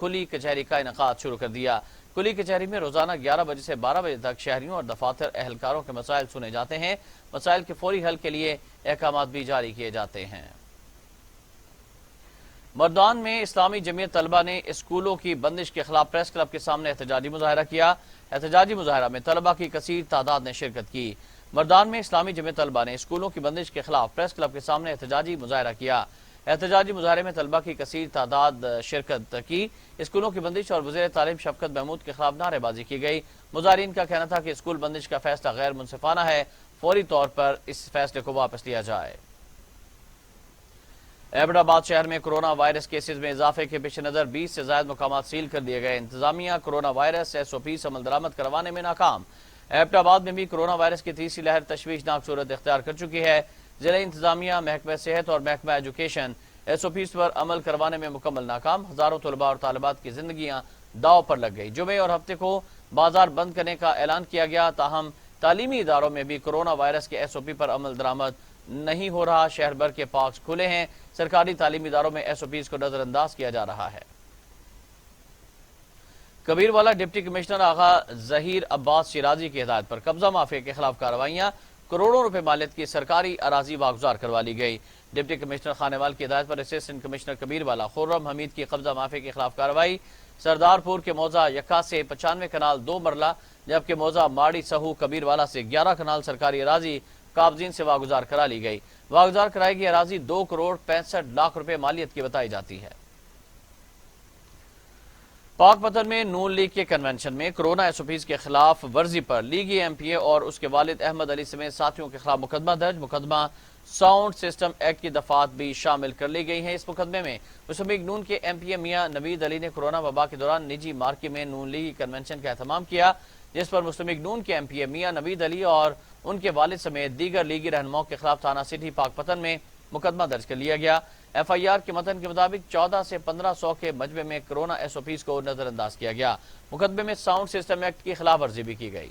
کلی کچہری کا انعقاد شروع کر دیا۔ کلی کچہری میں روزانہ 11 بجے سے 12 بجے تک شہریوں اور دفاتر اہلکاروں کے مسائل سنے جاتے ہیں۔ مسائل کے فوری حل کے لیے احکامات بھی جاری کیے جاتے ہیں۔ مردان میں اسلامی جمعیت طلبہ نے اسکولوں کی بندش کے خلاف پریس کلب کے سامنے احتجاجی مظاہرہ کیا۔ احتجاجی مظاہرہ میں طلبہ کی کثیر تعداد نے شرکت کی۔ مردان میں اسلامی جمعیت طلبہ نے اسکولوں کی بندش کے خلاف پریس کلب کے سامنے احتجاجی مظاہرہ کیا۔ احتجاجی مظاہرے میں طلبہ کی کثیر تعداد شرکت کی۔ اسکولوں کی بندش اور وزیر تعلیم شفقت محمود کے خلاف نعرے بازی کی گئی۔ مظاہرین کا کہنا تھا کہ اسکول بندش کا فیصلہ غیر منصفانہ ہے، فوری طور پر اس فیصلے کو واپس لیا جائے۔ ایبٹ آباد شہر میں کرونا وائرس کیسز میں اضافے کے پیش نظر 20 سے زائد مقامات سیل کر دیے گئے۔ انتظامیہ کرونا وائرس SOPs عمل درآمد کروانے میں ناکام۔ ایبٹ آباد میں بھی کرونا وائرس کی تیسری لہر تشویشناک صورت اختیار کر چکی ہے۔ ضلع انتظامیہ، محکمہ صحت اور محکمہ ایجوکیشن SOPs پر عمل کروانے میں مکمل ناکام۔ ہزاروں طلباء اور طالبات کی زندگیاں داؤ پر لگ گئی۔ جمعے اور ہفتے کو بازار بند کرنے کا اعلان کیا گیا، تاہم تعلیمی اداروں میں بھی کرونا وائرس کے SOP پر عمل درآمد نہیں ہو رہا۔ شہر بھر کے پارکس کھلے ہیں۔ سرکاری تعلیمی اداروں میں SOPs کو نظر انداز کیا جا رہا ہے۔ کبیروالا ڈپٹی کمشنر آغا ظہیر عباس شیرازی کی ہدایت پر قبضہ مافیا کے خلاف کارروائیاں، کروڑوں روپے مالیت کی سرکاری اراضی واگزار کروا لی گئی۔ ڈپٹی کمشنر خانیوال کی ہدایت پر اسسٹنٹ کمشنر کبیروالا خرم حمید کی قبضہ مافیا کے خلاف کارروائی۔ سردارپور کے موضع یکا سے 95 کنال 2 مرلہ، جبکہ موضع ماڑی سہو کبیروالا سے 11 کنال سرکاری اراضی قابضین سے واگزار کرا لی گئی۔ واگزار کرائی گئی اراضی 2 کروڑ 65 لاکھ روپے مالیت کی بتائی جاتی ہے۔ پاک پتن میں نون لیگ کے کنونشن میں کرونا SOPs کے خلاف ورزی پر لیگی MPA اور اس کے والد احمد علی سمیت ساتھیوں کے خلاف مقدمہ درج۔ مقدمہ ساؤنڈ سسٹم ایکٹ کی دفعات بھی شامل کر لی گئی ہیں۔ اس مقدمے میں مسلم لیگ نون کے MPA میاں نوید علی نے کرونا وبا کے دوران نجی مارکے میں نون لیگی کنونشن کا اہتمام کیا، جس پر مسلم لیگ نون کے MPA میاں نوید علی اور ان کے والد سمیت دیگر لیگی رہنماؤں کے خلاف تھانہ سٹی پاک پتن میں مقدمہ درج کر لیا گیا۔ FIR کے متن کے مطابق 14 سے 1500 کے مجمع میں کرونا SOPs کو نظر انداز کیا گیا۔ مقدمے میں ساؤنڈ سسٹم ایکٹ کی خلاف ورزی بھی کی گئی۔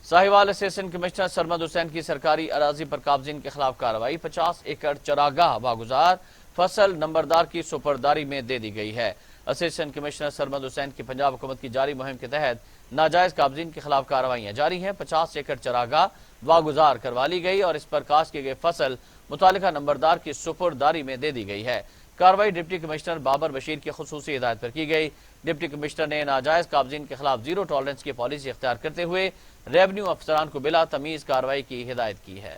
ساہیوال اسسٹنٹ کمشنر سرمد حسین کی سرکاری اراضی پر قابضین کے خلاف کارروائی۔ 50 ایکڑ چراگاہ واگزار فصل نمبردار کی سپرداری میں دے دی گئی ہے۔ اسسٹنٹ کمشنر سرمد حسین کی پنجاب حکومت کی جاری مہم کے تحت ناجائز قابضین کے خلاف کارروائیاں جاری ہیں۔ 50 ایکڑ چراگاہ واگزار کروا لی گئی اور اس پر کاشت کی گئی فصل متعلقہ نمبردار کی سپرداری میں دے دی گئی ہے۔ کارروائی ڈپٹی کمشنر بابر بشیر کی خصوصی ہدایت پر کی گئی۔ ڈپٹی کمشنر نے ناجائز قابضین کے خلاف زیرو ٹالرنس کی پالیسی اختیار کرتے ہوئے ریونیو افسران کو بلا تمیز کارروائی کی ہدایت کی ہے۔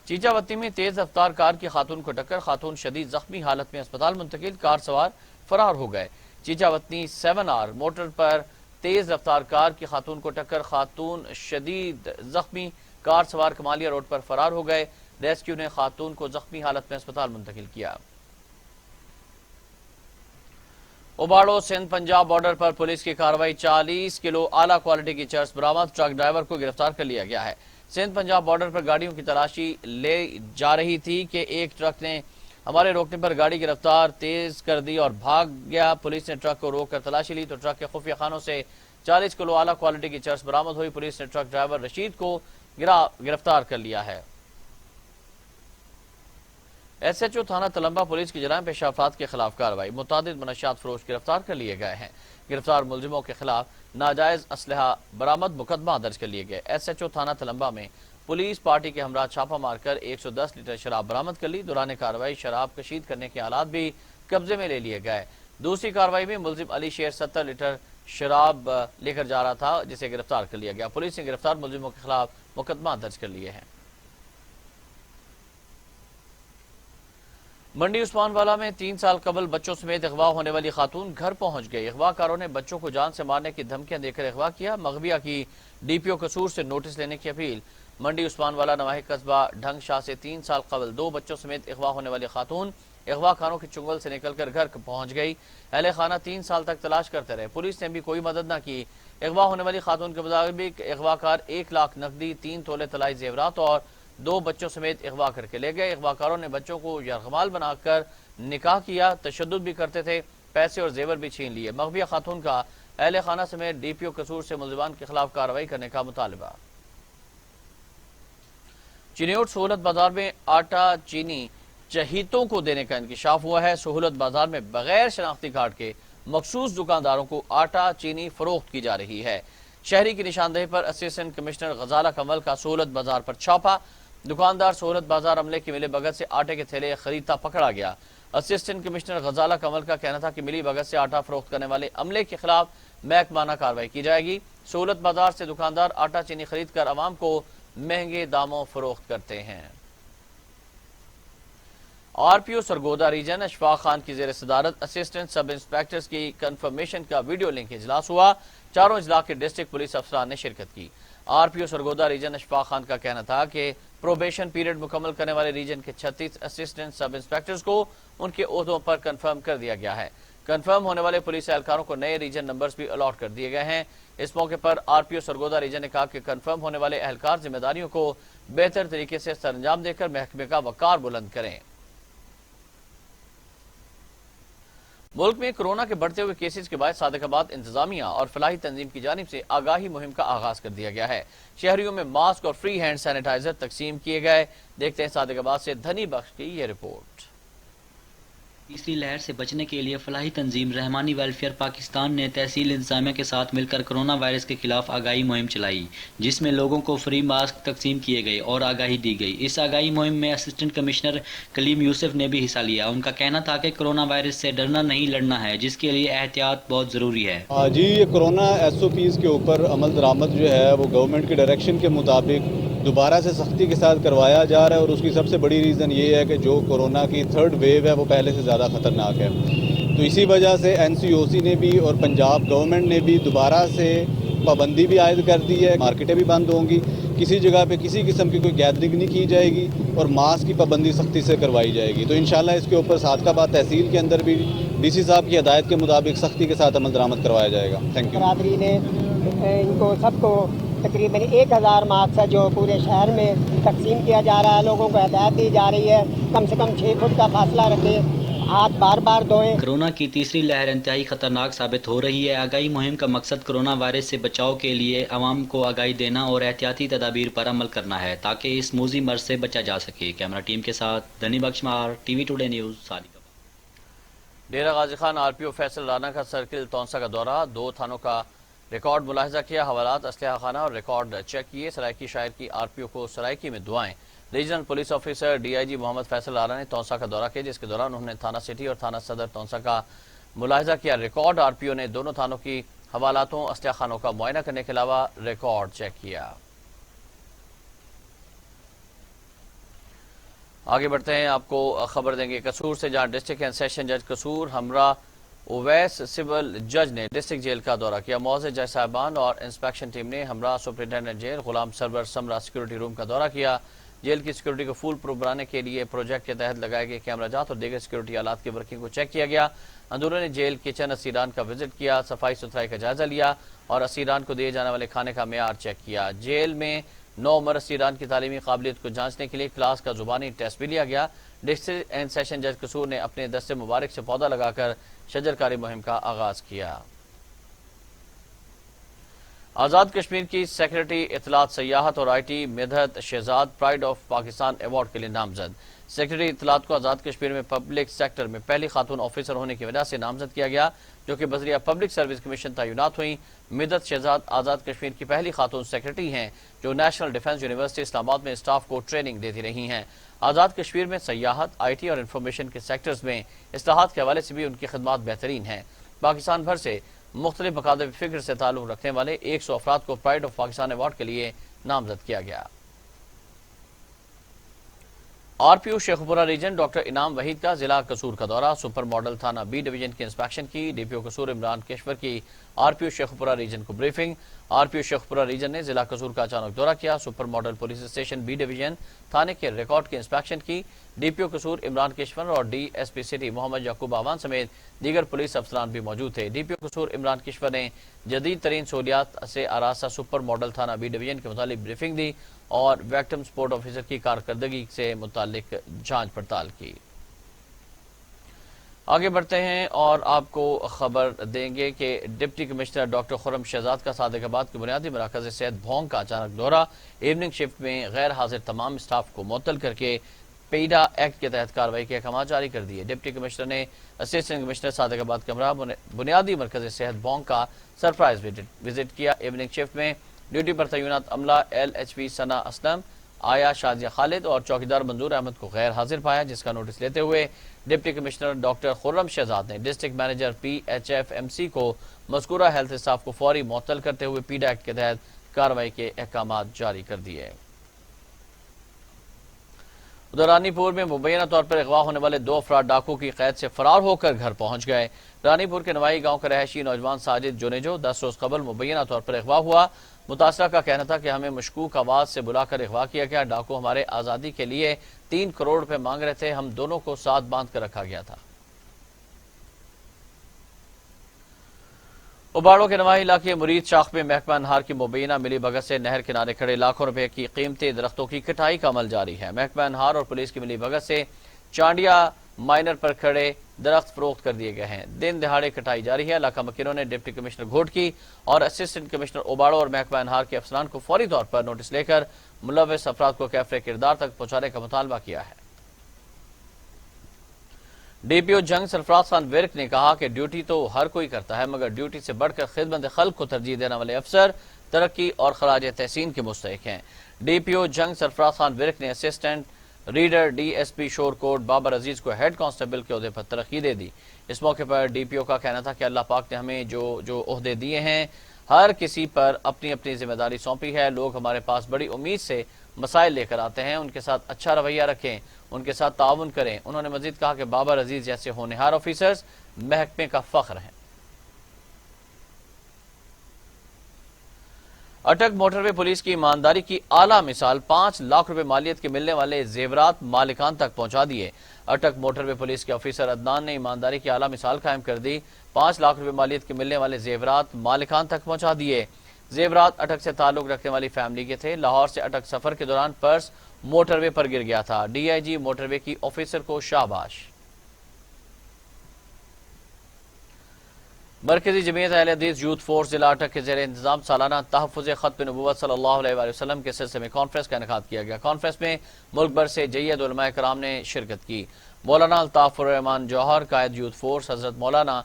چیچا وطنی میں تیز رفتار کار کی خاتون کو ٹکر، خاتون شدید زخمی حالت میں اسپتال منتقل، کار سوار فرار ہو گئے۔ چیچا وطنی 7R موٹر پر تیز رفتار کار کی خاتون کو ٹکر، خاتون شدید زخمی، کار سوار کمالیہ روڈ پر فرار ہو گئے۔ ریسکیو نے خاتون کو زخمی حالت میں اسپتال منتقل کیا۔ اوباڑو سندھ پنجاب بارڈر پر پولیس کی کارروائی، 40 کلو اعلیٰ کوالٹی کی چرس برآمد، ٹرک ڈرائیور کو گرفتار کر لیا گیا ہے۔ سندھ پنجاب بارڈر پر گاڑیوں کی تلاشی لے جا رہی تھی کہ ایک ٹرک نے ہمارے روکنے پر گاڑی کی رفتار تیز کر دی اور بھاگ گیا۔ پولیس نے ٹرک کو روک کر تلاشی لی تو ٹرک کے خفیہ خانوں سے 40 کلو اعلیٰ کوالٹی کی چرس برآمد ہوئی۔ پولیس نے ٹرک ڈرائیور رشید کو گرفتار کر لیا ہے۔ SHO تھانہ تلمبہ پولیس کی جرائم پیشہ افراد کے خلاف کارروائی، متعدد منشیات فروش گرفتار کر لیے گئے ہیں۔ گرفتار ملزموں کے خلاف ناجائز اسلحہ برآمد، مقدمہ درج کر لیے گئے۔ SHO تھانہ تلمبہ میں پولیس پارٹی کے ہمراہ چھاپہ مار کر 110 لیٹر شراب برآمد کر لی۔ دوران کارروائی شراب کشید کرنے کے آلات بھی قبضے میں لے لیے گئے۔ دوسری کارروائی میں ملزم علی شیر 70 لیٹر شراب لے کر جا رہا تھا، جسے گرفتار کر لیا گیا۔ پولیس نے گرفتار ملزموں کے خلاف مقدمہ درج کر لیے ہیں۔ منڈی عثمان والا میں 3 سال قبل بچوں سمیت اغوا ہونے والی خاتون گھر پہنچ گئی۔ اغوا کاروں نے بچوں کو جان سے مارنے کی دھمکیاں دے کر اغوا کیا۔ مغویہ کی DPO قصور سے نوٹس لینے کی اپیل۔ منڈی عثمان والا نواحی قصبہ ڈھنگ شاہ سے 3 سال قبل 2 بچوں سمیت اغوا ہونے والی خاتون اغوا کاروں کے چنگل سے نکل کر گھر پہنچ گئی۔ اہل خانہ 3 سال تک تلاش کرتے رہے، پولیس نے بھی کوئی مدد نہ کی۔ اغوا ہونے والی خاتون کے مطابق اغوا کار 1 لاکھ نقدی، 3 تولے طلائی زیورات اور 2 بچوں سمیت اغوا کر کے لے گئے۔ اغوا کاروں نے بچوں کو یرغمال بنا کر نکاح کیا، تشدد بھی کرتے تھے، پیسے اور زیور بھی چھین لیے۔ مغویہ خاتون کا اہل خانہ سمیت DPO قصور سے ملزمان کے خلاف کارروائی کرنے کا مطالبہ۔ چینیوٹ سہولت بازار میں آٹا چینی چہیتوں کو دینے کا انکشاف ہوا ہے۔ سہولت بازار میں بغیر شناختی کارڈ کے مخصوص دکانداروں کو آٹا چینی فروخت کی جا رہی ہے۔ شہری کی نشاندہی پر اسسٹنٹ کمشنر غزالہ کمل کا سہولت بازار پر چھاپا۔ دکاندار سہولت بازار عملے کی ملی بھگت سے آٹے کے تھیلے خریدتا پکڑا گیا۔ اسسٹنٹ کمشنر غزالہ کمل کا کہنا تھا کہ ملی بھگت سے آٹا فروخت کرنے والے عملے کے خلاف محکمانہ کارروائی کی جائے گی۔ سہولت بازار سے دکاندار آٹا چینی خرید کر عوام کو مہنگے داموں فروخت کرتے ہیں۔ آر پی او سرگودا ریجن اشفاق خان کی زیر صدارت اسسٹنٹ سب انسپیکٹرز کی کنفرمیشن کا ویڈیو لنک اجلاس ہوا۔ چاروں اضلاع کے ڈسٹرکٹ پولیس افسران نے شرکت کی۔ آر پی او سرگودا ریجن اشفاق خان کا کہنا تھا کہ پروبیشن پیریڈ مکمل کرنے والے ریجن کے 36 اسسٹنٹ سب انسپیکٹرز کو ان کے عہدوں پر کنفرم کر دیا گیا ہے۔ کنفرم ہونے والے پولیس اہلکاروں کو نئے ریجن نمبرز بھی الاٹ کر دیے گئے ہیں۔ اس موقع پر آر پی او سرگودا ریجن نے کہا کہ کنفرم ہونے والے اہلکار ذمہ داریوں کو بہتر طریقے سے سر انجام دے کر محکمے کا وقار بلند کریں۔ ملک میں کورونا کے بڑھتے ہوئے کیسز کے باعث صادق آباد انتظامیہ اور فلاحی تنظیم کی جانب سے آگاہی مہم کا آغاز کر دیا گیا ہے۔ شہریوں میں ماسک اور فری ہینڈ سینیٹائزر تقسیم کیے گئے۔ دیکھتے ہیں صادق آباد سے دھنی بخش کی یہ رپورٹ۔ تیسری لہر سے بچنے کے لیے فلاحی تنظیم رحمانی ویلفیئر پاکستان نے تحصیل انتظامیہ کے ساتھ مل کر کرونا وائرس کے خلاف آگاہی مہم چلائی، جس میں لوگوں کو فری ماسک تقسیم کیے گئے اور آگاہی دی گئی۔ اس آگاہی مہم میں اسسٹنٹ کمشنر کلیم یوسف نے بھی حصہ لیا۔ ان کا کہنا تھا کہ کرونا وائرس سے ڈرنا نہیں لڑنا ہے، جس کے لیے احتیاط بہت ضروری ہے۔ جی، یہ کرونا ایس او پیز کے اوپر عمل درآمد جو ہے وہ گورنمنٹ کے ڈائریکشن کے مطابق دوبارہ سے سختی کے ساتھ کروایا جا رہا ہے، اور اس کی سب سے بڑی ریزن یہ ہے کہ جو کورونا کی تھرڈ ویو ہے وہ پہلے سے زیادہ خطرناک ہے۔ تو اسی وجہ سے این سی او سی نے بھی اور پنجاب گورنمنٹ نے بھی دوبارہ سے پابندی بھی عائد کر دی ہے۔ مارکیٹیں بھی بند ہوں گی، کسی جگہ پہ کسی قسم کی کوئی گیدرنگ نہیں کی جائے گی، اور ماسک کی پابندی سختی سے کروائی جائے گی۔ تو انشاءاللہ اس کے اوپر صادق آباد تحصیل کے اندر بھی ڈی سی صاحب کی ہدایت کے مطابق سختی کے ساتھ عمل درآمد کروایا جائے گا۔ Thank you. برادری نے ان کو سب کو تقریباً 1000 ماسک ہے جو پورے شہر میں تقسیم کیا جا رہا ہے۔ لوگوں کو ہدایت دی جا رہی ہے کم سے کم 6 فٹ کا فاصلہ رکھیں، ہاتھ بار بار دھوئیں۔ کورونا کی تیسری لہر انتہائی خطرناک ثابت ہو رہی ہے۔ آگاہی مہم کا مقصد کورونا وائرس سے بچاؤ کے لیے عوام کو آگاہی دینا اور احتیاطی تدابیر پر عمل کرنا ہے تاکہ اس موذی مرض سے بچا جا سکے۔ کیمرہ ٹیم کے ساتھ دھنی بخش مار، ٹی وی ٹوڈے نیوز، صادق آباد۔ ڈیرہ غازی خان آر پی او فیصل رانا کا سرکل تونسا کا دورہ، 2 تھانوں کا ریکارڈ ملاحظہ کیا، حوالات، اسلحہ خانہ اور ریکارڈ چیک کیے۔ سرائکی شاعر کی آر پی او کو سرائکی میں دعائیں۔ Regional police officer D I G Muhammad Faisal Rana نے تونسا کا دورہ کیا، جس کے دوران انہوں نے تھانہ سٹی اور تھانہ صدر تونسا کا ملاحظہ کیا۔ ریکارڈ آر پی او نے دونوں تھانوں کی حوالاتوں، اسلحہ خانوں کا معائنہ کرنے کے علاوہ ریکارڈ چیک کیا۔ آگے بڑھتے ہیں، آپ کو خبر دیں گے قصور سے، جہاں ڈسٹرکٹ اینڈ سیشن جج قصور ہمراہ اویس سول جج نے ڈسٹرکٹ جیل کا دورہ کیا۔ معزز جج صاحبان اور انسپیکشن ٹیم نے ہمراہ سپرنٹینڈنٹ جیل غلام سرور سمرا سیکورٹی روم کا دورہ کیا۔ جیل کی سیکورٹی کو فول پروف بنانے کے لیے پروجیکٹ کے تحت لگائے گئے کیمرہ جات اور دیگر سیکورٹی آلات کی ورکنگ کو چیک کیا گیا۔ اندرون جیل کچن اسیران کا وزٹ کیا، صفائی ستھرائی کا جائزہ لیا اور اسیران کو دیے جانے والے کھانے کا معیار چیک کیا۔ جیل میں 9 عمر اسیران کی تعلیمی قابلیت کو جانچنے کے لیے کلاس کا زبانی ٹیسٹ بھی لیا گیا۔ ڈسٹرکٹ اینڈ سیشن جج قصور نے اپنے دست مبارک سے پودا لگا کر شجرکاری مہم کا آغاز کیا۔ آزاد کشمیر کی سیکرٹری اطلاعات سیاحت اور I T Midhat Shahzad pride of Pakistan award کے لیے نامزد۔ سیکرٹری اطلاعات کو آزاد کشمیر میں پبلک سیکٹر میں پہلی خاتون آفیسر ہونے کی وجہ سے نامزد کیا گیا، جو کہ بذریعہ پبلک سروس کمیشن تعینات ہوئیں۔ مدحت شہزاد آزاد کشمیر کی پہلی خاتون سیکرٹری ہیں جو نیشنل ڈیفنس یونیورسٹی اسلام آباد میں اسٹاف کو ٹریننگ دیتی رہی ہیں۔ آزاد کشمیر میں سیاحت، آئی ٹی اور انفارمیشن کے سیکٹرز میں اصلاحات کے حوالے سے بھی ان کی خدمات بہترین ہیں۔ پاکستان بھر سے مختلف مقاصد فکر سے تعلق رکھنے والے 100 افراد کو پرائیڈ آف پاکستان ایوارڈ کے لیے نامزد کیا گیا۔ آر پی او شیخوپورہ ریجن ڈاکٹر انعام وحید کا ضلع قصور کا دورہ، سپر ماڈل تھانہ بی ڈویژن کی انسپیکشن کی۔ ڈی پی او قصور عمران کیشور کی آر پی او شیخوپورہ ریجن کو بریفنگ۔ آر پی او شیخوپورہ ریجن نے ضلع قصور کا اچانک دورہ کیا، super model police station B division تھانے کے ریکارڈ کی انسپیکشن کی۔ ڈی پی او قصور عمران کیشور اور ڈی ایس پی سٹی محمد یعقوب آوان سمیت دیگر پولیس افسران بھی موجود تھے۔ ڈی پی او قصور عمران کیشور نے جدید ترین سہولیات سے آراستہ سپر ماڈل تھانہ بی ڈویژن کے متعلق بریفنگ دی اور ویکٹم سپورٹ آفیسر کی کارکردگی سے متعلق جانچ پڑتال کی۔ آگے بڑھتے ہیں اور آپ کو خبر دیں گے کہ ڈپٹی کمشنر ڈاکٹر خرم شہزاد کا صادق آباد کے بنیادی مراکز صحت بھونگ کا اچانک دورہ، ایوننگ شفٹ میں غیر حاضر تمام اسٹاف کو معطل کر کے پیڈا ایکٹ کے تحت کارروائی کے احکامات جاری کر دیے۔ ڈپٹی کمشنر نے اسسٹنٹ کمشنر صادق آباد کمرہ بنیادی مرکز صحت بونک کا سرپرائز وزٹ کیا۔ ایوننگ شفٹ میں ڈیوٹی پر تعینات عملہ LHP ثنا اسلم، آیا شادیہ خالد اور چوکیدار منظور احمد کو غیر حاضر پایا، جس کا نوٹس لیتے ہوئے ڈپٹی کمشنر ڈاکٹر خرم شہزاد نے ڈسٹرکٹ مینیجر PHFMC کو مذکورہ ہیلتھ اسٹاف کو فوری معطل کرتے ہوئے پیڈا ایکٹ کے تحت کارروائی کے احکامات جاری کر دیے۔ ادھر رانی پور میں مبینہ طور پر اغوا ہونے والے 2 افراد ڈاکو کی قید سے فرار ہو کر گھر پہنچ گئے۔ رانی پور کے نوائی گاؤں کا رہائشی نوجوان ساجد جونیجو 10 روز قبل مبینہ طور پر اغوا ہوا۔ متاثرہ کا کہنا تھا کہ ہمیں مشکوک آواز سے بلا کر اغوا کیا گیا۔ ڈاکو ہمارے آزادی کے لیے 3 کروڑ روپے مانگ رہے تھے، ہم دونوں کو ساتھ باندھ کر رکھا گیا تھا۔ اباڑوں کے نواحی علاقے مرید شاخ میں محکمہ انہار کی مبینہ ملی بھگت سے نہر کنارے کھڑے لاکھوں روپے کی قیمتی درختوں کی کٹائی کا عمل جاری ہے۔ محکمہ انہار اور پولیس کی ملی بھگت سے چانڈیا مائنر پر کھڑے درخت فروخت کر دیے گئے ہیں۔ دن دہاڑے کٹائی جاری ہے۔ علاقہ مکینوں نے ڈپٹی کمشنر گھوٹکی اور اسسٹنٹ کمشنر اباڑوں اور محکمہ انہار کے افسران کو فوری طور پر نوٹس لے کر ملوث افراد کو کیفر کردار تک پہنچانے کا مطالبہ کیا ہے۔ DPO جنگ سرفراز خان ورک نے کہا کہ ڈیوٹی تو ہر کوئی کرتا ہے، مگر ڈیوٹی سے بڑھ کر خدمت خلق کو ترجیح دینے والے افسر ترقی اور خراج تحسین کے مستحق ہیں۔ DPO جنگ سرفراز خان ورک نے اسسٹنٹ ریڈر DSP شور کوٹ بابر عزیز کو ہیڈ کانسٹیبل کے عہدے پر ترقی دے دی۔ اس موقع پر DPO کا کہنا تھا کہ اللہ پاک نے ہمیں جو عہدے دیے ہیں ہر کسی پر اپنی اپنی ذمہ داری سونپی ہے۔ لوگ ہمارے پاس بڑی امید سے مسائل لے کر آتے ہیں، ان کے ساتھ اچھا رویہ رکھیں، ان کے ساتھ تعاون کریں۔ انہوں نے مزید کہا کہ بابر عزیز جیسے ہونہار آفیسرز محکمے کا فخر ہیں۔ اٹک موٹر وے پولیس کی ایمانداری کی اعلیٰ مثال 5 لاکھ روپے مالیت کے ملنے والے زیورات مالکان تک پہنچا دیے۔ اٹک موٹر وے پولیس کے آفیسر عدنان نے ایمانداری کی اعلیٰ مثال قائم کر دی۔ 5 لاکھ روپے مالیت کے ملنے والے زیورات مالکان تک پہنچا دیے۔ زیورات اٹک سے تعلق رکھنے والی فیملی کے تھے۔ لاہور سے اٹک سفر کے دوران پرس موٹر وے پر گر گیا تھا۔ DIG موٹر وے کی آفیسر کو شاباش۔ مرکزی جمعیت اہل حدیث یوتھ فورس ضلع اٹک کے زیر انتظام سالانہ تحفظ ختم نبوت صلی اللہ علیہ وآلہ وسلم کے سلسلے میں کانفرنس کا انعقاد کیا گیا۔ کانفرنس میں ملک بھر سے جید علماء کرام نے شرکت کی۔ مولانا الطاف الرحمان جوہر قائد یوتھ فورس، حضرت مولانا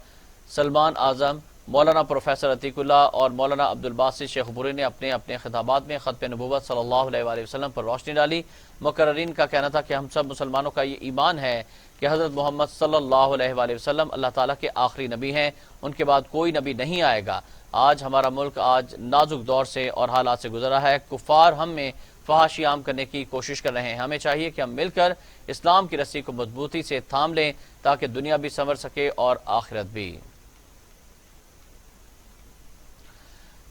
سلمان اعظم، مولانا پروفیسر عتیق اللہ اور مولانا عبدالباسط شیخ پوری نے اپنے اپنے خطابات میں ختم نبوت صلی اللہ علیہ وآلہ وسلم پر روشنی ڈالی۔ مقررین کا کہنا تھا کہ ہم سب مسلمانوں کا یہ ایمان ہے کہ حضرت محمد صلی اللہ علیہ وآلہ وسلم اللہ تعالیٰ کے آخری نبی ہیں، ان کے بعد کوئی نبی نہیں آئے گا۔ آج ہمارا ملک نازک دور سے اور حالات سے گزرا ہے۔ کفار ہم میں فحاشی عام کرنے کی کوشش کر رہے ہیں۔ ہمیں چاہیے کہ ہم مل کر اسلام کی رسی کو مضبوطی سے تھام لیں تاکہ دنیا بھی سنور سکے اور آخرت بھی۔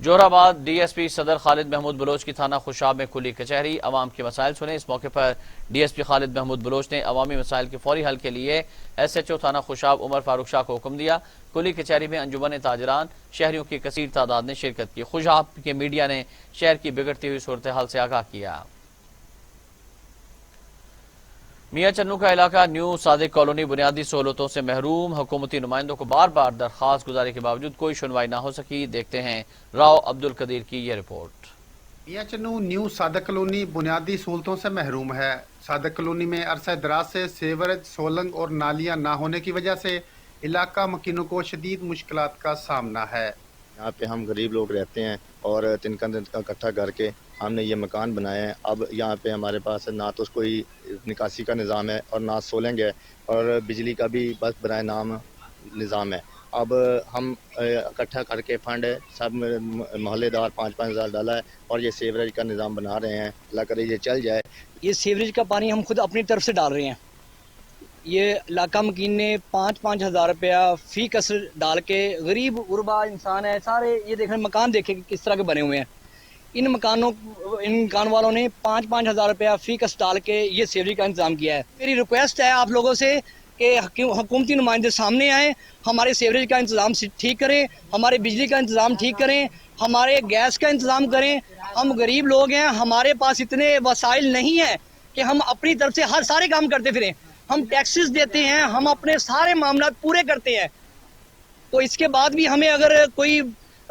جوہر آباد DSP صدر خالد محمود بلوچ کی تھانہ خوشاب میں کھلی کچہری، عوام کے مسائل سنے۔ اس موقع پر DSP خالد محمود بلوچ نے عوامی مسائل کے فوری حل کے لیے SHO تھانہ خوشاب عمر فاروق شاہ کو حکم دیا۔ کھلی کچہری میں انجمن تاجران شہریوں کی کثیر تعداد نے شرکت کی۔ خوشاب کے میڈیا نے شہر کی بگڑتی ہوئی صورتحال سے آگاہ کیا۔ میاں چنو کا علاقہ نیو صادق کالونی بنیادی سہولتوں سے محروم، حکومتی نمائندوں کو بار بار درخواست گزاری کے باوجود کوئی سنوائی نہ ہو سکی۔ دیکھتے ہیں راؤ عبد القدیر کی یہ رپورٹ۔ میاں چنو نیو صادق کالونی بنیادی سہولتوں سے محروم ہے۔ صادق کالونی میں عرصہ دراز سے سیوریج، سولنگ اور نالیاں نہ ہونے کی وجہ سے علاقہ مکینوں کو شدید مشکلات کا سامنا ہے۔ یہاں پہ ہم غریب لوگ رہتے ہیں اور تنکا اکٹھا کر کے ہم نے یہ مکان بنایا ہے۔ اب یہاں پہ ہمارے پاس نہ تو کوئی نکاسی کا نظام ہے اور نہ سولنگ ہے اور بجلی کا بھی بس برائے نام نظام ہے۔ اب ہم اکٹھا کر کے فنڈ سب محلے دار 5-5 ہزار ڈالا ہے اور یہ سیوریج کا نظام بنا رہے ہیں۔ اللہ کرے یہ چل جائے۔ یہ سیوریج کا پانی ہم خود اپنی طرف سے ڈال رہے ہیں۔ یہ علاقہ مکین نے 5-5 ہزار روپیہ فی کس ڈال کے، غریب غربا انسان ہے سارے، یہ دیکھیں مکان دیکھیں کس طرح کے بنے ہوئے ہیں۔ ان مکان والوں نے 5-5 ہزار روپیہ فی کس ڈال کے یہ سیوریج کا انتظام کیا ہے۔ میری ریکویسٹ ہے آپ لوگوں سے کہ حکومتی نمائندے سامنے آئیں، ہمارے سیوریج کا انتظام ٹھیک کریں، ہمارے بجلی کا انتظام ٹھیک کریں، ہمارے گیس کا انتظام کریں۔ ہم غریب لوگ ہیں، ہمارے پاس اتنے وسائل نہیں ہیں کہ ہم اپنی طرف سے ہر سارے کام کرتے پھریں۔ ہم ٹیکسز دیتے ہیں، ہم اپنے سارے معاملات پورے کرتے ہیں، تو اس کے بعد بھی ہمیں اگر کوئی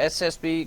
SSP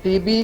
TB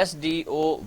SDO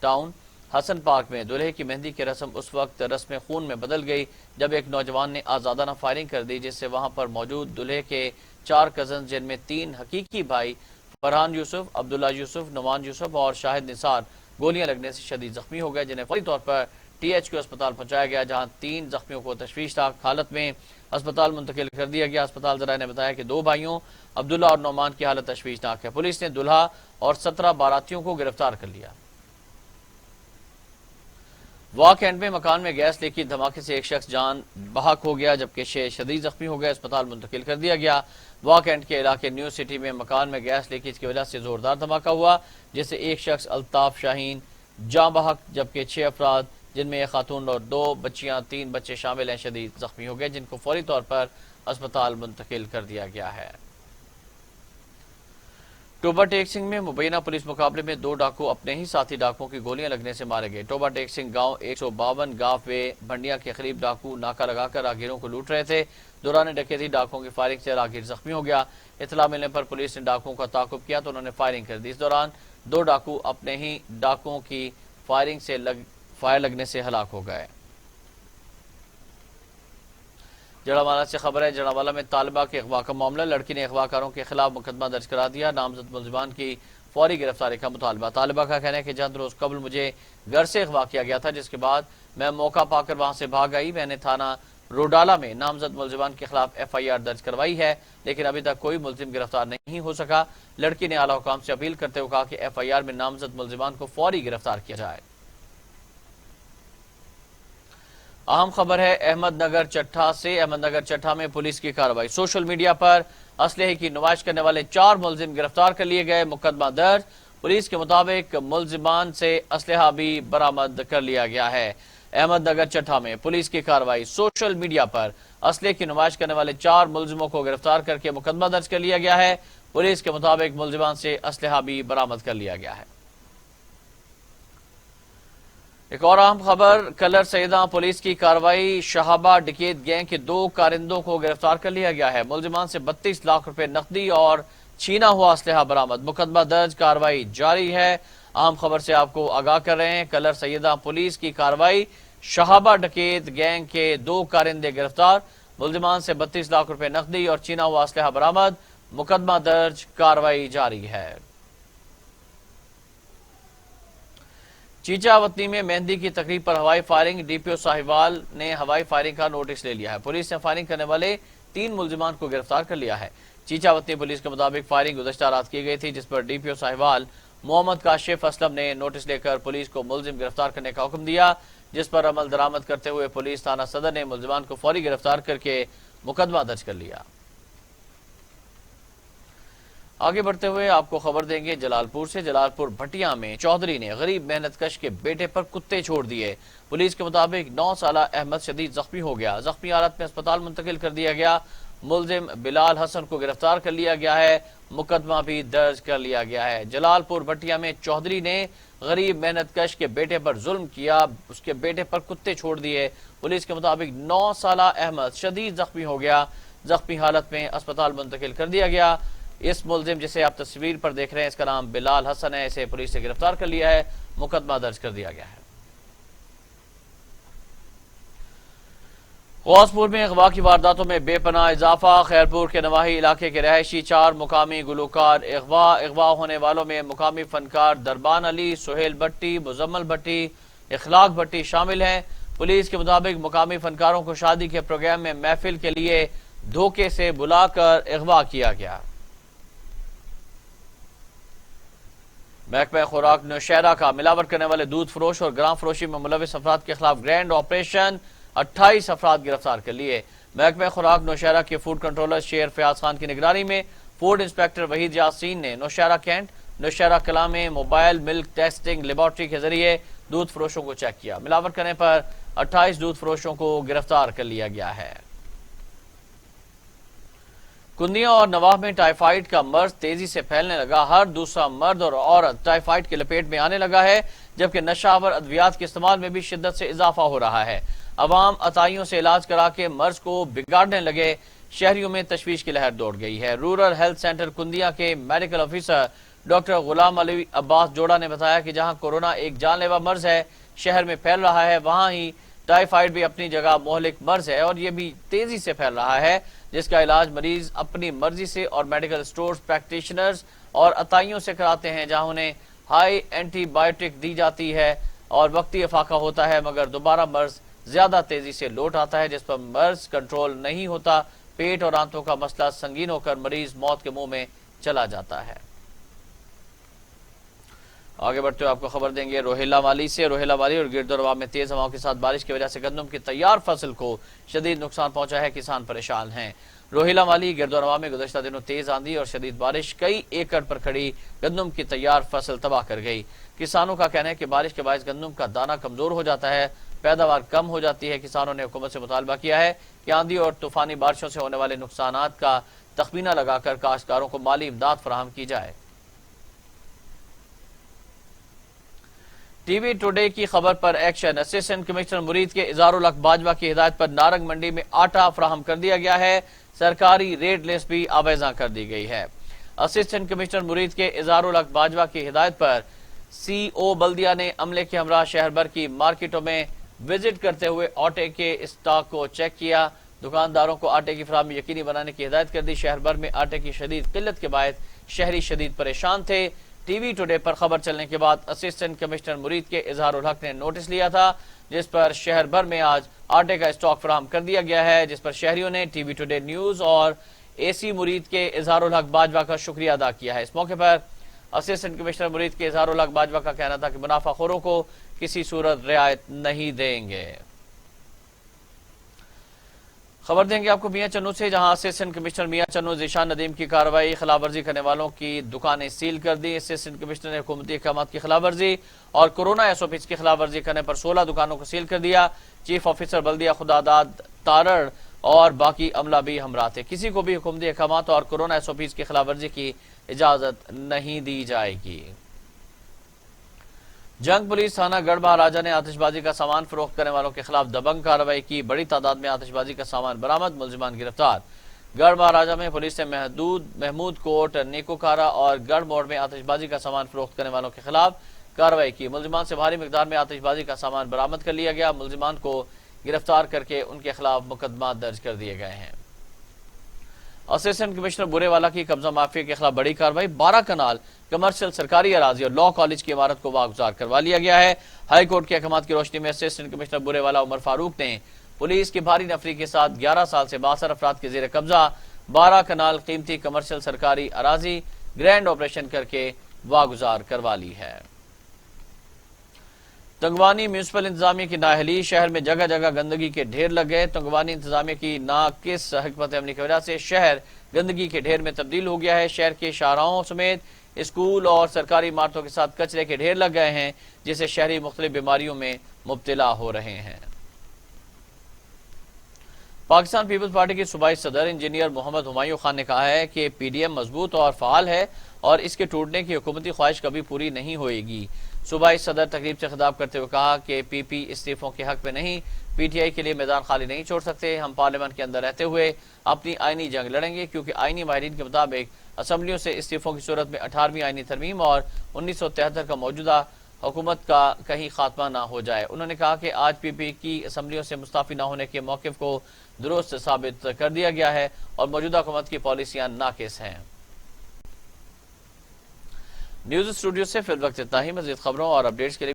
ٹاؤن حسن پارک میں دلہے کی مہندی کی رسم اس وقت رسم خون میں بدل گئی جب ایک نوجوان نے آزادانہ فائرنگ کر دی، جس سے وہاں پر موجود دلہے کے 4 کزن جن میں 3 حقیقی بھائی فرحان یوسف، عبداللہ یوسف، نعمان یوسف اور شاہد نثار گولیاں لگنے سے شدید زخمی ہو گئے، جنہیں فوری طور پر THQ اسپتال پہنچایا گیا، جہاں 3 زخمیوں کو تشویشناک حالت میں اسپتال منتقل کر دیا گیا۔ اسپتال ذرائع نے بتایا کہ 2 بھائیوں عبداللہ اور نعمان کی حالت تشویشناک ہے۔ پولیس نے دلہا اور 17 باراتیوں کو گرفتار کر لیا۔ واک اینڈ میں مکان میں گیس لیک کی دھماکے سے ایک شخص جان بحق ہو گیا جبکہ 6 شدید زخمی ہو گئے، اسپتال منتقل کر دیا گیا۔ واک اینڈ کے علاقے نیو سٹی میں مکان میں گیس لیکیج کی وجہ سے زوردار دھماکہ ہوا، جس سے ایک شخص الطاف شاہین جاں بحق جبکہ 6 افراد جن میں ایک خاتون اور 2 بچیاں 3 بچے شامل ہیں شدید زخمی ہو گئے، جن کو فوری طور پر اسپتال منتقل کر دیا گیا ہے۔ ٹوبہ ٹیک سنگھ میں مبینہ پولیس مقابلے میں 2 ڈاکو اپنے ہی ساتھی ڈاکوؤں کی گولیاں لگنے سے مارے گئے۔ ٹوبہ ٹیک سنگھ گاؤں 152 گاف وے بھنڈیا کے قریب ڈاکو ناکہ لگا کر راہگیروں کو لوٹ رہے تھے۔ دوران ڈکیتی ڈاکوؤں کی فائرنگ سے راہگیر زخمی ہو گیا۔ اطلاع ملنے پر پولیس نے ڈاکوؤں کا تعاقب کیا تو انہوں نے فائرنگ کر دی۔ اس دوران 2 ڈاکو اپنے ہی ڈاکوؤں کی فائر لگنے سے ہلاک ہو گئے۔ جڑاوالا سے خبر ہے، جڑاوالا میں طالبہ کے اغوا کا معاملہ، لڑکی نے اغوا کاروں کے خلاف مقدمہ درج کرا دیا، نامزد ملزمان کی فوری گرفتاری کا مطالبہ۔ طالبہ کا کہنا ہے کہ چند روز قبل مجھے گھر سے اغوا کیا گیا تھا، جس کے بعد میں موقع پا کر وہاں سے بھاگ آئی۔ میں نے تھانہ روڈالہ میں نامزد ملزمان کے خلاف FIR درج کروائی ہے، لیکن ابھی تک کوئی ملزم گرفتار نہیں ہو سکا۔ لڑکی نے اعلیٰ حکام سے اپیل کرتے ہوئے کہا کہ FIR میں نامزد ملزمان کو فوری گرفتار کیا جائے۔ اہم خبر ہے احمد نگر چٹھا سے، احمد نگر چٹھا میں پولیس کی کارروائی، سوشل میڈیا پر اسلحے کی نمائش کرنے والے 4 ملزم گرفتار کر لیے گئے، مقدمہ درج۔ پولیس کے مطابق ملزمان سے اسلحہ بھی برآمد کر لیا گیا ہے۔ احمد نگر چٹھا میں پولیس کی کارروائی، سوشل میڈیا پر اسلحے کی نمائش کرنے والے 4 ملزموں کو گرفتار کر کے مقدمہ درج کر لیا گیا ہے۔ پولیس کے مطابق ملزمان سے اسلحہ بھی برآمد کر لیا گیا ہے۔ ایک اور اہم خبر، کلر سیداں پولیس کی کارروائی، شہابہ ڈکیت گینگ کے 2 کارندوں کو گرفتار کر لیا گیا ہے، ملزمان سے 32 لاکھ روپے نقدی اور چھینا ہوا اسلحہ برآمد، مقدمہ درج، کارروائی جاری ہے۔ اہم خبر سے آپ کو آگاہ کر رہے ہیں، کلر سیداں پولیس کی کارروائی، شہابہ ڈکیت گینگ کے 2 کارندے گرفتار، ملزمان سے 32 لاکھ روپے نقدی اور چھینا ہوا اسلحہ برآمد، مقدمہ درج، کارروائی جاری ہے۔ چیچا وطنی میں مہندی کی تقریب پر ہوائی فائرنگ، DPO ساہیوال نے ہوائی فائرنگ کا نوٹس لے لیا ہے۔ پولیس نے فائرنگ کرنے والے 3 ملزمان کو گرفتار کر لیا ہے۔ چیچا وطنی پولیس کے مطابق فائرنگ گزشتہ رات کی گئی تھی، جس پر DPO ساہیوال محمد کاشف اسلم نے نوٹس لے کر پولیس کو ملزم گرفتار کرنے کا حکم دیا، جس پر عمل درآمد کرتے ہوئے پولیس تھانہ صدر نے ملزمان کو فوری گرفتار کر کے مقدمہ درج کر لیا۔ آگے بڑھتے ہوئے آپ کو خبر دیں گے جلال پور سے، جلال پور بھٹیاں میں چودھری نے غریب محنت کش کے بیٹے پر کتے چھوڑ دیے۔ پولیس کے مطابق 9 سالہ احمد شدید زخمی ہو گیا، زخمی حالت میں اسپتال منتقل کر دیا گیا۔ ملزم بلال حسن کو گرفتار کر لیا گیا ہے، مقدمہ بھی درج کر لیا گیا ہے۔ جلال پور بھٹیاں میں چودھری نے غریب محنت کش کے بیٹے پر ظلم کیا، اس کے بیٹے پر کتے چھوڑ دیے۔ پولیس کے مطابق 9 سالہ احمد شدید زخمی ہو گیا، زخمی حالت میں اسپتال منتقل کر دیا گیا۔ اس ملزم جسے آپ تصویر پر دیکھ رہے ہیں، اس کا نام بلال حسن ہے، اسے پولیس نے گرفتار کر لیا ہے، مقدمہ درج کر دیا گیا ہے۔ غازپور میں اغوا کی وارداتوں میں بے پناہ اضافہ، خیرپور کے نواحی علاقے کے رہائشی 4 مقامی گلوکار اغوا ہونے والوں میں مقامی فنکار دربان علی، سہیل بھٹی، مزمل بھٹی، اخلاق بھٹی شامل ہیں۔ پولیس کے مطابق مقامی فنکاروں کو شادی کے پروگرام میں محفل کے لیے دھوکے سے بلا کر اغوا کیا گیا۔ محکمہ خوراک نوشہرہ کا ملاوٹ کرنے والے دودھ فروش اور گرام فروشی میں ملوث افراد کے خلاف گرینڈ آپریشن، 28 افراد گرفتار کر لیے۔ محکمہ خوراک نوشہرہ کے فوڈ کنٹرولر شیر فیاض خان کی نگرانی میں فوڈ انسپیکٹر وحید یاسین نے نوشہرہ کینٹ، نوشہرہ کلاں میں موبائل ملک ٹیسٹنگ لیبارٹری کے ذریعے دودھ فروشوں کو چیک کیا۔ ملاوٹ کرنے پر 28 دودھ فروشوں کو گرفتار کر لیا گیا ہے۔ کندیاں اور نواح میں ٹائیفائیڈ کا مرض تیزی سے پھیلنے لگا، ہر دوسرا مرد اور عورت ٹائیفائیڈ کی لپیٹ میں آنے لگا ہے، جبکہ نشہ آور ادویات کے استعمال میں بھی شدت سے اضافہ ہو رہا ہے۔ عوام عطائیوں سے علاج کرا کے مرض کو بگاڑنے لگے، شہریوں میں تشویش کی لہر دوڑ گئی ہے۔ رورل ہیلتھ سینٹر کندیا کے میڈیکل آفیسر ڈاکٹر غلام علی عباس جوڑا نے بتایا کہ جہاں کورونا ایک جان لیوا مرض ہے، شہر میں پھیل رہا ہے، وہاں ہی ٹائیفائیڈ بھی اپنی جگہ مہلک مرض ہے اور یہ بھی تیزی سے پھیل رہا ہے، جس کا علاج مریض اپنی مرضی سے اور میڈیکل سٹورز، پریکٹیشنرز اور عطائیوں سے کراتے ہیں، جہاں انہیں ہائی اینٹی بائیوٹک دی جاتی ہے اور وقتی افاقہ ہوتا ہے، مگر دوبارہ مرض زیادہ تیزی سے لوٹ آتا ہے، جس پر مرض کنٹرول نہیں ہوتا، پیٹ اور آنتوں کا مسئلہ سنگین ہو کر مریض موت کے منہ میں چلا جاتا ہے۔ آگے بڑھتے ہوئے آپ کو خبر دیں گے روہیلا والی سے۔ روہیلا والی اور گرد و نواح میں تیز ہواؤں کے ساتھ بارش کی وجہ سے گندم کی تیار فصل کو شدید نقصان پہنچا ہے، کسان پریشان ہیں۔ روہیلا والی گرد و نواح میں گزشتہ دنوں تیز آندھی اور شدید بارش کئی ایکڑ پر کھڑی گندم کی تیار فصل تباہ کر گئی۔ کسانوں کا کہنا ہے کہ بارش کے باعث گندم کا دانہ کمزور ہو جاتا ہے، پیداوار کم ہو جاتی ہے۔ کسانوں نے حکومت سے مطالبہ کیا ہے کہ آندھی اور طوفانی بارشوں سے ہونے والے نقصانات کا تخمینہ لگا کر کاشتکاروں کو مالی امداد فراہم کی جائے۔ ٹی وی ٹوڈے کی خبر پر ایکشن۔ اسسٹنٹ کمشنر مرید کے اظہار الحق باجوہ کی ہدایت پر نارنگ منڈی میں آٹا فراہم کر دیا گیا ہے، سرکاری ریٹ لسٹ بھی آویزاں کر دی گئی ہے۔ اسسٹنٹ کمشنر مرید کے اظہار الحق باجوہ کی ہدایت پر سی او بلدیہ نے عملے کے ہمراہ شہر بھر کی مارکیٹوں میں وزٹ کرتے ہوئے آٹے کے اسٹاک کو چیک کیا، دکانداروں کو آٹے کی فراہمی یقینی بنانے کی ہدایت کر دی۔ شہر بھر میں آٹے کی شدید قلت کے باعث شہری شدید پریشان تھے۔ ٹی وی ٹوڈے پر خبر چلنے کے بعد اسسٹنٹ کمشنر مرید کے اظہار الحق نے نوٹس لیا تھا، جس پر شہر بھر میں آج آٹے کا اسٹاک فراہم کر دیا گیا ہے، جس پر شہریوں نے ٹی وی ٹوڈے نیوز اور اے سی مرید کے اظہار الحق باجوہ کا شکریہ ادا کیا ہے۔ اس موقع پر اسسٹنٹ کمشنر مرید کے اظہار الحق باجوہ کا کہنا تھا کہ منافع خوروں کو کسی صورت رعایت نہیں دیں گے۔ خبر دیں گے آپ کو میاں چنو سے، جہاں اسسٹنٹ کمشنر میاں چنو ذیشان ندیم کی کارروائی، خلاف ورزی کرنے والوں کی دکانیں سیل کر دی۔ اسسٹنٹ کمشنر نے حکومتی احکامات کی خلاف ورزی اور کورونا ایس او پیز کی خلاف ورزی کرنے پر 16 دکانوں کو سیل کر دیا۔ چیف آفیسر بلدیہ خداداد تارڑ اور باقی عملہ بھی ہمراہ تھے۔ کسی کو بھی حکومتی احکامات اور کورونا ایس او پیز کی خلاف ورزی کی اجازت نہیں دی جائے گی۔ جنگ پولیس تھانہ گڑھ مہاراجہ نے آتش بازی کا سامان فروخت کرنے والوں کے خلاف دبنگ کارروائی کی، بڑی تعداد میں آتش بازی کا سامان برآمد، ملزمان گرفتار۔ گڑھ مہاراجہ میں پولیس نے محمود کوٹ، نیکوکارا اور گڑھ موڑ میں آتش بازی کا سامان فروخت کرنے والوں کے خلاف کارروائی کی۔ ملزمان سے بھاری مقدار میں آتش بازی کا سامان برآمد کر لیا گیا، ملزمان کو گرفتار کر کے ان کے خلاف مقدمات درج کر دیے گئے ہیں۔ اسسٹنٹ کمشنر برے والا کی قبضہ مافیا کے خلاف بڑی کارروائی، 12 کنال کمرشل سرکاری اراضی اور لاء کالج کی عمارت کو واگزار کروا لیا گیا ہے۔ ہائی کورٹ کے احکامات کی روشنی میں اسسٹنٹ کمشنر برے والا عمر فاروق نے پولیس کی بھاری نفری کے ساتھ 11 سال سے 62 افراد کے زیر قبضہ 12 کنال قیمتی کمرشل سرکاری اراضی گرینڈ آپریشن کر کے واگزار کروا لی ہے۔ تنگوانی میونسپل انتظامیہ کی نااہلی، شہر میں جگہ جگہ گندگی کے ڈھیر لگ گئے۔ تنگوانی انتظامیہ کی ناقص حکمت عملی کی وجہ سے شہر گندگی کے ڈھیر میں تبدیل ہو گیا ہے۔ شہر کے شاہراہوں سمیت اسکول اور سرکاری عمارتوں کے ساتھ کچرے کے ڈھیر لگ گئے ہیں، جس سے شہری مختلف بیماریوں میں مبتلا ہو رہے ہیں۔ پاکستان پیپلز پارٹی کے صوبائی صدر انجینئر محمد ہمایوں خان نے کہا ہے کہ پی ڈی ایم مضبوط اور فعال ہے اور اس کے ٹوٹنے کی حکومتی خواہش کبھی پوری نہیں ہوئے گی۔ صوبائی صدر تقریب سے خطاب کرتے ہوئے کہا کہ پی پی استعفوں کے حق میں نہیں، پی ٹی آئی کے لیے میدان خالی نہیں چھوڑ سکتے۔ ہم پارلیمنٹ کے اندر رہتے ہوئے اپنی آئینی جنگ لڑیں گے، کیونکہ آئینی ماہرین کے مطابق اسمبلیوں سے استعفوں کی صورت میں 18ویں آئینی ترمیم اور 1973 کا موجودہ حکومت کا کہیں خاتمہ نہ ہو جائے۔ انہوں نے کہا کہ آج پی پی کی اسمبلیوں سے مستعفی نہ ہونے کے موقف کو درست ثابت کر دیا گیا ہے اور موجودہ حکومت کی پالیسیاں ناقص ہیں۔ نیوز اسٹوڈیو سے فی الوقت اتنا ہی۔ مزید خبروں اور اپڈیٹس کے لیے